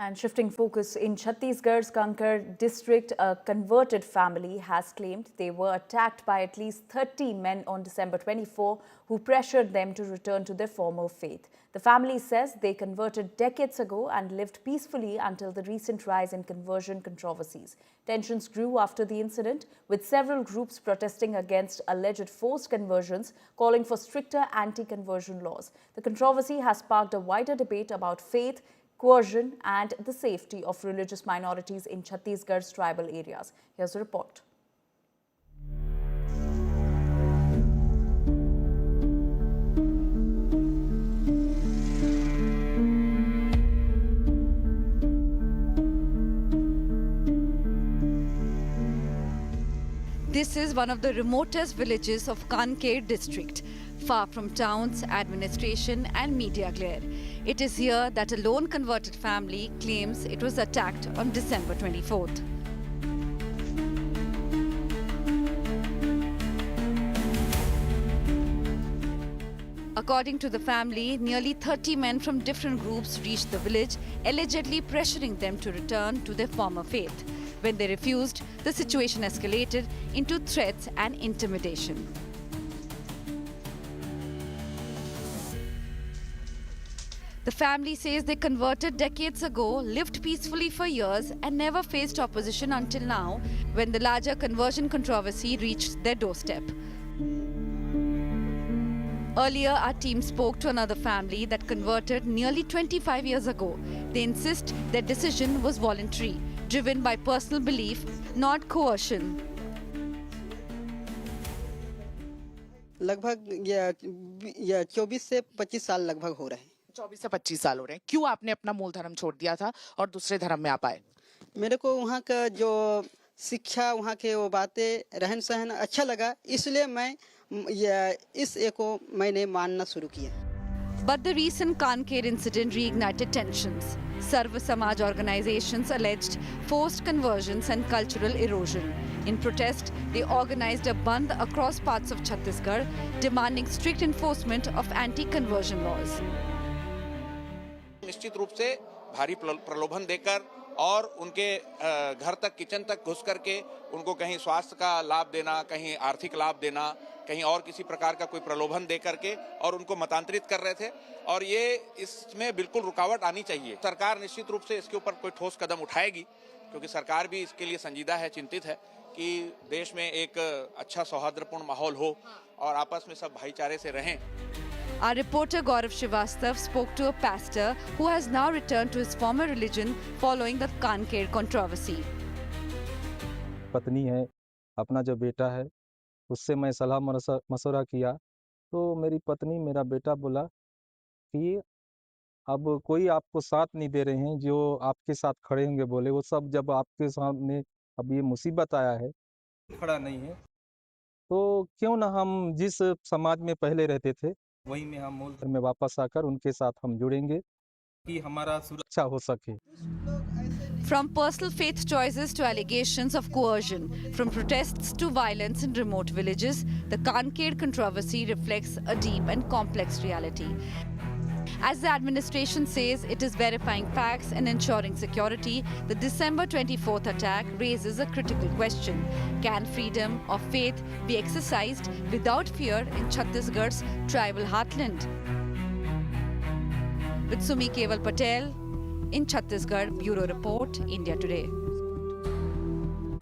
And shifting focus, in Chhattisgarh's Kankar district, a converted family has claimed they were attacked by at least 30 men on December 24 who pressured them to return to their former faith. The family says they converted decades ago and lived peacefully until the recent rise in conversion controversies. Tensions grew after the incident, with several groups protesting against alleged forced conversions, calling for stricter anti-conversion laws. The controversy has sparked a wider debate about faith, coercion and the safety of religious minorities in Chhattisgarh's tribal areas. Here's a report. This is one of the remotest villages of Kankar district, far from towns, administration and media glare. It is here that a lone converted family claims it was attacked on December 24th. According to the family, nearly 30 men from different groups reached the village, allegedly pressuring them to return to their former faith. When they refused, the situation escalated into threats and intimidation. The family says they converted decades ago, lived peacefully for years and never faced opposition until now, when the larger conversion controversy reached their doorstep. Earlier, our team spoke to another family that converted nearly 25 years ago. They insist their decision was voluntary, driven by personal belief, not coercion. लगभग ये 24 से 25 साल लगभग हो रहे हैं। 24 से 25 साल हो रहे हैं। क्यों आपने अपना मूल धर्म छोड़ दिया था और दूसरे धर्म में आप आए? मेरे को वहाँ का जो शिक्षा, वहाँ के वो बातें, रहन सहन अच्छा लगा, इसलिए मैं इस एको मैंने मानना शुरू किया। But the recent Kankar incident reignited tensions. Sarva Samaj organizations alleged forced conversions and cultural erosion. In protest, they organized a bandh across parts of Chhattisgarh, demanding strict enforcement of anti-conversion laws. निश्चित रूप से भारी प्रलोभन देकर और उनके घर तक, किचन तक घुस करके उनको कहीं स्वास्थ्य का लाभ देना, कहीं आर्थिक लाभ देना, कहीं और किसी प्रकार का कोई प्रलोभन दे करके और उनको मतांतरित कर रहे थे और ये इसमें बिल्कुल रुकावट आनी चाहिए। सरकार निश्चित रूप से इसके ऊपर कोई ठोस कदम उठाएगी, क्योंकि सरकार भी इसके लिए संजीदा है, चिंतित है कि देश में एक अच्छा सौहार्दपूर्ण माहौल हो और आपस में सब भाईचारे से रहें। Our reporter Gaurav Srivastav spoke to a pastor who has now returned to his former religion following the Kankar controversy. पत्नी है, अपना जो बेटा है, उससे मैं सलाह मशवरा किया, तो मेरी पत्नी, मेरा बेटा बोला कि अब कोई आपको साथ नहीं दे रहे हैं, जो आपके साथ खड़े होंगे बोले, वो सब जब आपके सामने अब ये मुसीबत आया है, खड़ा नहीं है, तो क्यों ना हम जिस समाज में पहले रहते थे, वही में हम मूल धर्म में वापस आकर उनके साथ हम जुड़ेंगे कि हमारा सुरक्षा हो सके। From personal faith choices to allegations of coercion, from protests to violence in remote villages, the Kankar controversy reflects a deep and complex reality. As the administration says it is verifying facts and ensuring security, the December 24th attack raises a critical question. Can freedom of faith be exercised without fear in Chhattisgarh's tribal heartland? With Sumi Keval Patel, in Chhattisgarh, Bureau Report, India Today.